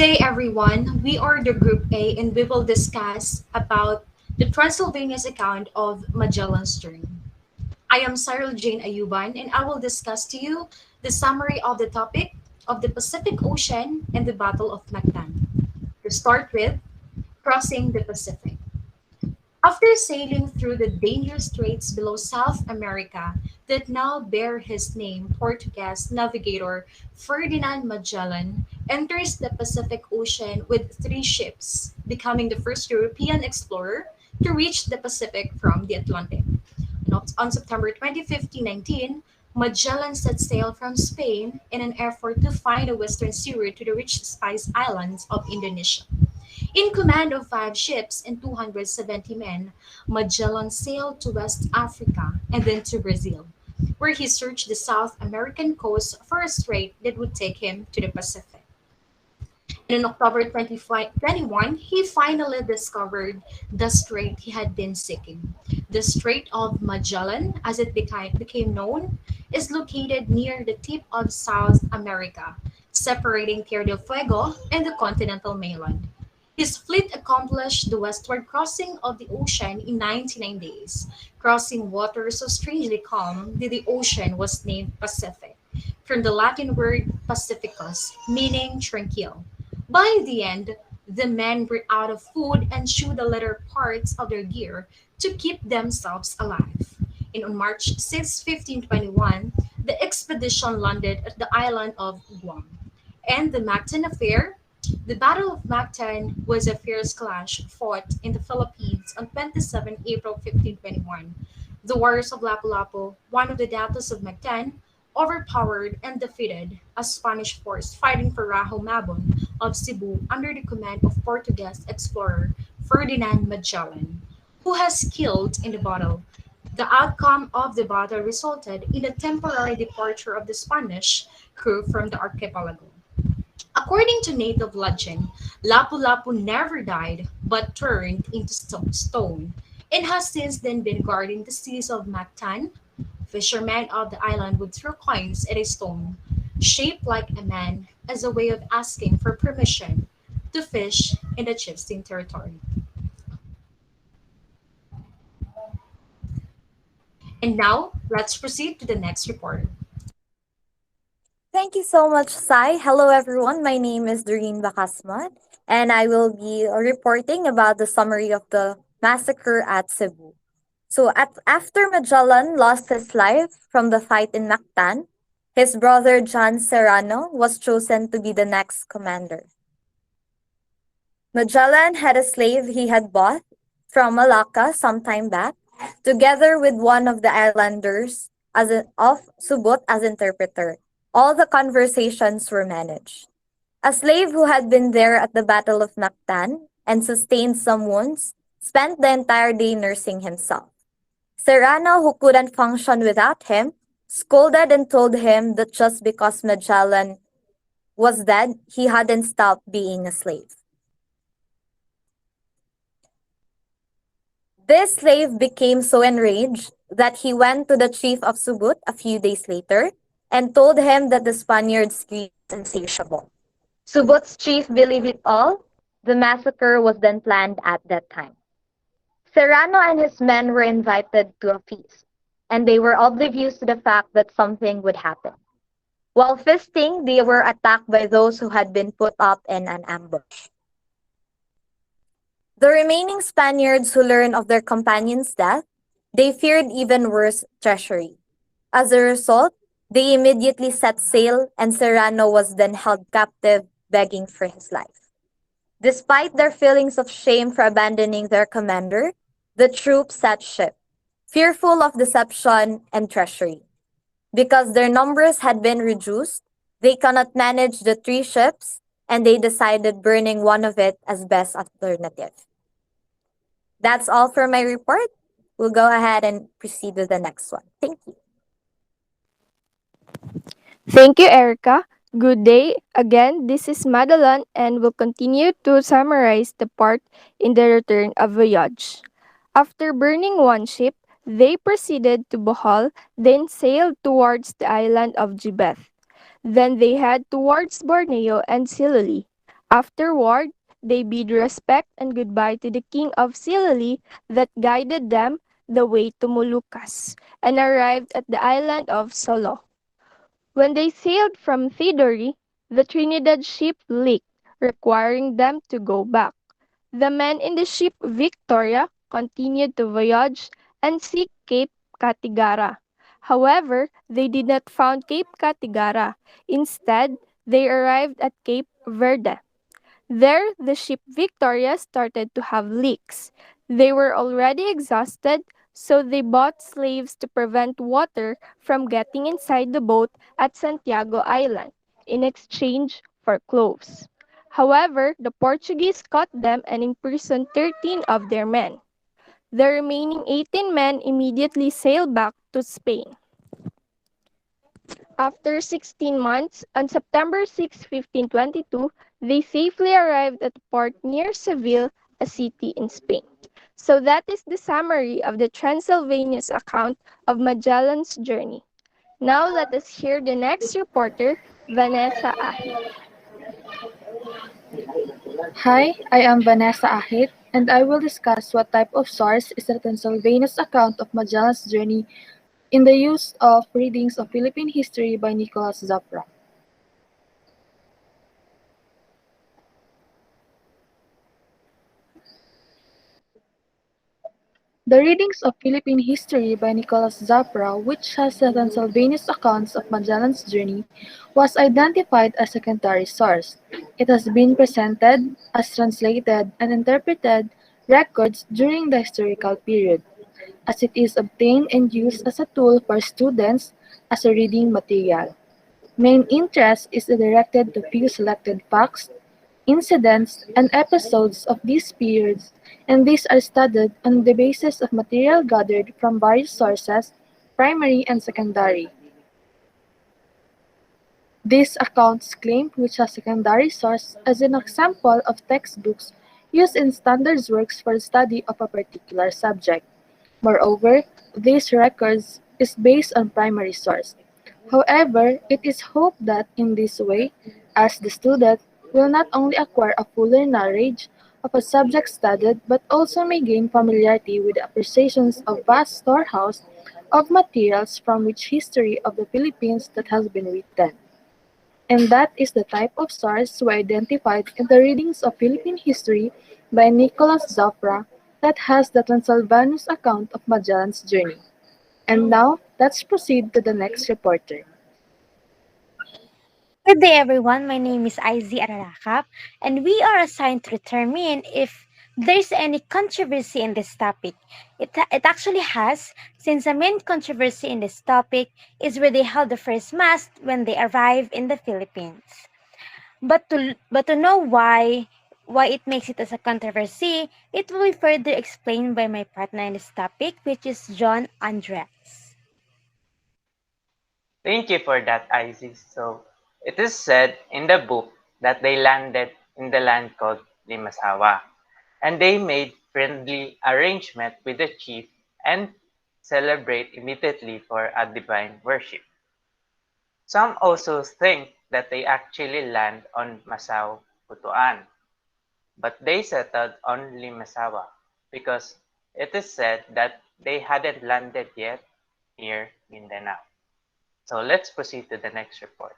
day, everyone. We are the Group A, and we will discuss about the Transylvania's account of Magellan's journey. I am Cyril Jane Ayuban, and I will discuss to you the summary of the topic of the Pacific Ocean and the Battle of Mactan. To start with, crossing the Pacific. After sailing through the dangerous straits below South America that now bear his name, Portuguese navigator Ferdinand Magellan enters the Pacific Ocean with three ships, becoming the first European explorer to reach the Pacific from the Atlantic. On September 20, 1519, Magellan set sail from Spain in an effort to find a western sea route to the rich Spice Islands of Indonesia. In command of five ships and 270 men, Magellan sailed to West Africa and then to Brazil, where he searched the South American coast for a strait that would take him to the Pacific. And in October 2021, he finally discovered the strait he had been seeking. The Strait of Magellan, as it became known, is located near the tip of South America, separating Tierra del Fuego and the continental mainland. His fleet accomplished the westward crossing of the ocean in 99 days, crossing waters so strangely calm that the ocean was named Pacific, from the Latin word pacificus, meaning tranquil. By the end, the men were out of food and chewed the leather parts of their gear to keep themselves alive. And on March 6, 1521, the expedition landed at the island of Guam. And the Mactan Affair. The Battle of Mactan was a fierce clash fought in the Philippines on 27 April 1521. The warriors of Lapu-Lapu, one of the datos of Mactan, overpowered and defeated a Spanish force fighting for Raho Mabon of Cebu under the command of Portuguese explorer Ferdinand Magellan, who was killed in the battle. The outcome of the battle resulted in the temporary departure of the Spanish crew from the archipelago. According to native legend, Lapu-Lapu never died but turned into stone and has since then been guarding the seas of Mactan. Fishermen of the island would throw coins at a stone shaped like a man as a way of asking for permission to fish in the chieftain territory. And now, let's proceed to the next report. Thank you so much, Sai. Hello, everyone. My name is Doreen Bacasmat, and I will be reporting about the summary of the massacre at Cebu. After Magellan lost his life from the fight in Mactan, his brother John Serrano was chosen to be the next commander. Magellan had a slave he had bought from Malacca some time back, together with one of the islanders of Subot as interpreter. All the conversations were managed. A slave who had been there at the Battle of Mactan and sustained some wounds spent the entire day nursing himself. Serrano, who couldn't function without him, scolded and told him that just because Magellan was dead, he hadn't stopped being a slave. This slave became so enraged that he went to the chief of Subut a few days later and told him that the Spaniards' greed was insatiable. Subut's chief believed it all. The massacre was then planned at that time. Serrano and his men were invited to a feast, and they were oblivious to the fact that something would happen. While feasting, they were attacked by those who had been put up in an ambush. The remaining Spaniards who learned of their companion's death, they feared even worse treachery. As a result, they immediately set sail and Serrano was then held captive, begging for his life. Despite their feelings of shame for abandoning their commander, the troops set ship, fearful of deception and treachery. Because their numbers had been reduced, they cannot manage the three ships, and they decided burning one of it as best alternative. That's all for my report. We'll go ahead and proceed with the next one. Thank you. Thank you, Erica. Good day. Again, this is Madeline and will continue to summarize the part in the return of voyage. After burning one ship, they proceeded to Bohol, then sailed towards the island of Gibeth. Then they head towards Borneo and Silili. Afterward, they bid respect and goodbye to the king of Sicily that guided them the way to Moluccas and arrived at the island of Solo. When they sailed from Tidore, the Trinidad ship leaked, requiring them to go back. The men in the ship Victoria continued to voyage and seek Cape Catigara. However, they did not find Cape Catigara. Instead, they arrived at Cape Verde. There, the ship Victoria started to have leaks. They were already exhausted, so they bought slaves to prevent water from getting inside the boat at Santiago Island in exchange for clothes. However, the Portuguese caught them and imprisoned 13 of their men. The remaining 18 men immediately sailed back to Spain. After 16 months, on September 6, 1522, they safely arrived at a port near Seville, a city in Spain. So that is the summary of the Transylvania's account of Magellan's journey. Now let us hear the next reporter, Vanessa Ahit. Hi, I am Vanessa Ahit, and I will discuss what type of source is the Pennsylvania's account of Magellan's journey in the use of readings of Philippine history by Nicholas Zapra. The readings of Philippine history by Nicholas Zapra, which has the Pennsylvania's accounts of Magellan's journey, was identified as a secondary source. It has been presented as translated and interpreted records during the historical period, as it is obtained and used as a tool for students as a reading material. Main interest is directed to few selected facts, incidents, and episodes of these periods, and these are studied on the basis of material gathered from various sources, primary and secondary. These accounts claim which a secondary source as an example of textbooks used in standards works for study of a particular subject. Moreover, these records is based on primary source. However, it is hoped that in this way, as the student will not only acquire a fuller knowledge of a subject studied but also may gain familiarity with the appreciations of vast storehouse of materials from which history of the Philippines that has been written. And that is the type of source we identified in the readings of Philippine history by Nicholas Zafra that has the Transylvanus account of Magellan's journey. And now, let's proceed to the next reporter. Good day, everyone. My name is Izzy Ararakap, and we are assigned to determine if there's any controversy in this topic. It actually has, since the main controversy in this topic is where they held the first mass when they arrived in the Philippines. But to know why it makes it as a controversy, it will be further explained by my partner in this topic, which is John Andres. Thank you for that, Isis. So, it is said in the book that they landed in the land called Limasawa, and they made friendly arrangement with the chief and celebrate immediately for a divine worship. Some also think that they actually land on Masao Putuan, but they settled on Limasawa because it is said that they hadn't landed yet near Mindanao. So let's proceed to the next report.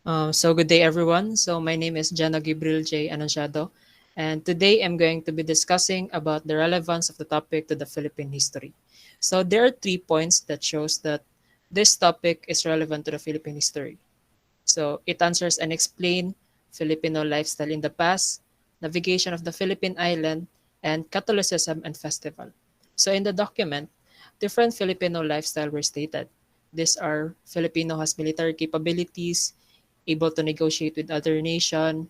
Good day everyone. So my name is Jana Gabriel J. Anunciado, and today I'm going to be discussing about the relevance of the topic to the Philippine history. So there are 3 points that shows that this topic is relevant to the Philippine history. So it answers and explain Filipino lifestyle in the past, navigation of the Philippine island, and Catholicism and festival. So in the document, different Filipino lifestyle were stated. These are Filipino has military capabilities, able to negotiate with other nation,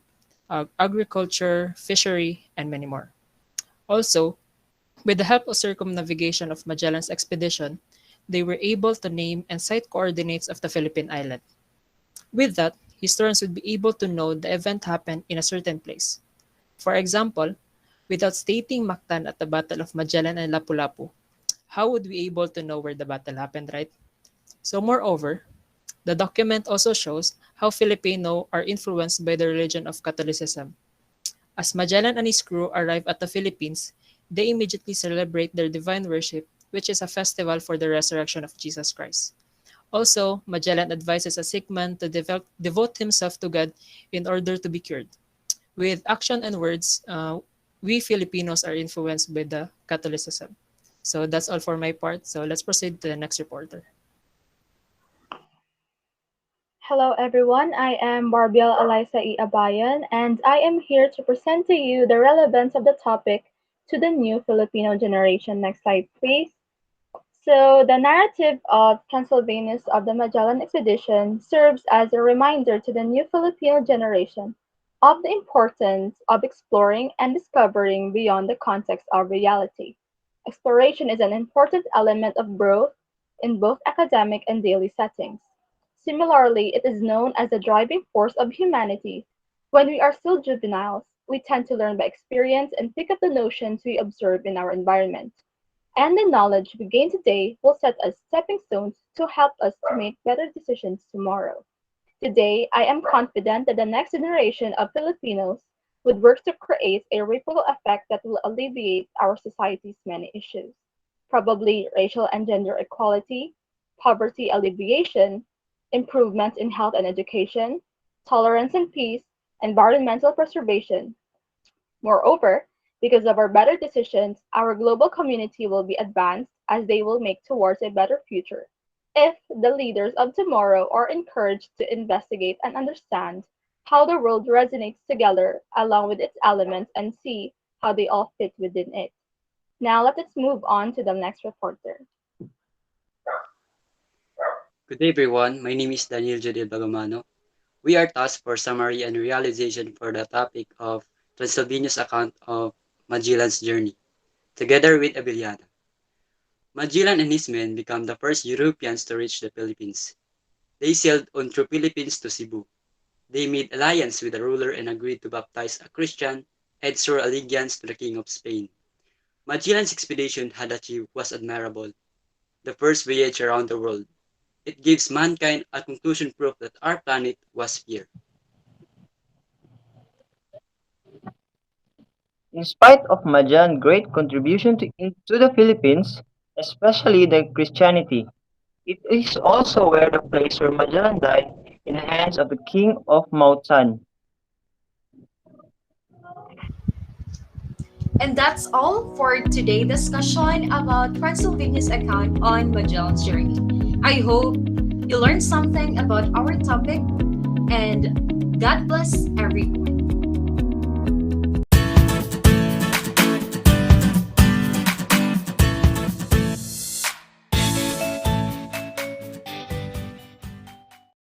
agriculture, fishery, and many more. Also, with the help of circumnavigation of Magellan's expedition, they were able to name and cite coordinates of the Philippine island. With that, historians would be able to know the event happened in a certain place. For example, without stating Mactan at the Battle of Magellan and Lapu-Lapu, how would we able to know where the battle happened, right? So moreover, The document also shows how Filipino are influenced by the religion of Catholicism. As Magellan and his crew arrive at the Philippines, they immediately celebrate their divine worship, which is a festival for the resurrection of Jesus Christ. Also, Magellan advises a sick man to devote himself to God in order to be cured. With action and words, we Filipinos are influenced by the Catholicism. So that's all for my part. So let's proceed to the next reporter. Hello everyone, I am Barbiel Eliza E. Abayan, and I am here to present to you the relevance of the topic to the new Filipino generation. Next slide, please. So, the narrative of Transylvanus of the Magellan expedition serves as a reminder to the new Filipino generation of the importance of exploring and discovering beyond the context of reality. Exploration is an important element of growth in both academic and daily settings. Similarly, it is known as the driving force of humanity. When we are still juveniles, we tend to learn by experience and pick up the notions we observe in our environment. And the knowledge we gain today will set as stepping stones to help us to make better decisions tomorrow. Today, I am confident that the next generation of Filipinos would work to create a ripple effect that will alleviate our society's many issues, probably racial and gender equality, poverty alleviation, improvements in health and education, tolerance and peace, environmental preservation. Moreover, because of our better decisions, our global community will be advanced as they will make towards a better future. If the leaders of tomorrow are encouraged to investigate and understand how the world resonates together along with its elements and see how they all fit within it. Now let us move on to the next reporter. Good day, everyone. My name is Daniel Jadil Bagamano. We are tasked for summary and realization for the topic of Transylvania's account of Magellan's journey, together with Abiliana. Magellan and his men became the first Europeans to reach the Philippines. They sailed on through Philippines to Cebu. They made alliance with the ruler and agreed to baptize a Christian and swore allegiance to the King of Spain. Magellan's expedition had achieved was admirable, the first voyage around the world. It gives mankind a conclusion proof that our planet was fair. In spite of Magellan's great contribution to the Philippines, especially the Christianity, it is also where the place where Magellan died in the hands of the king of Mautan. And that's all for today's discussion about Transylvania's account on Magellan's journey. I hope you learned something about our topic, and God bless everyone.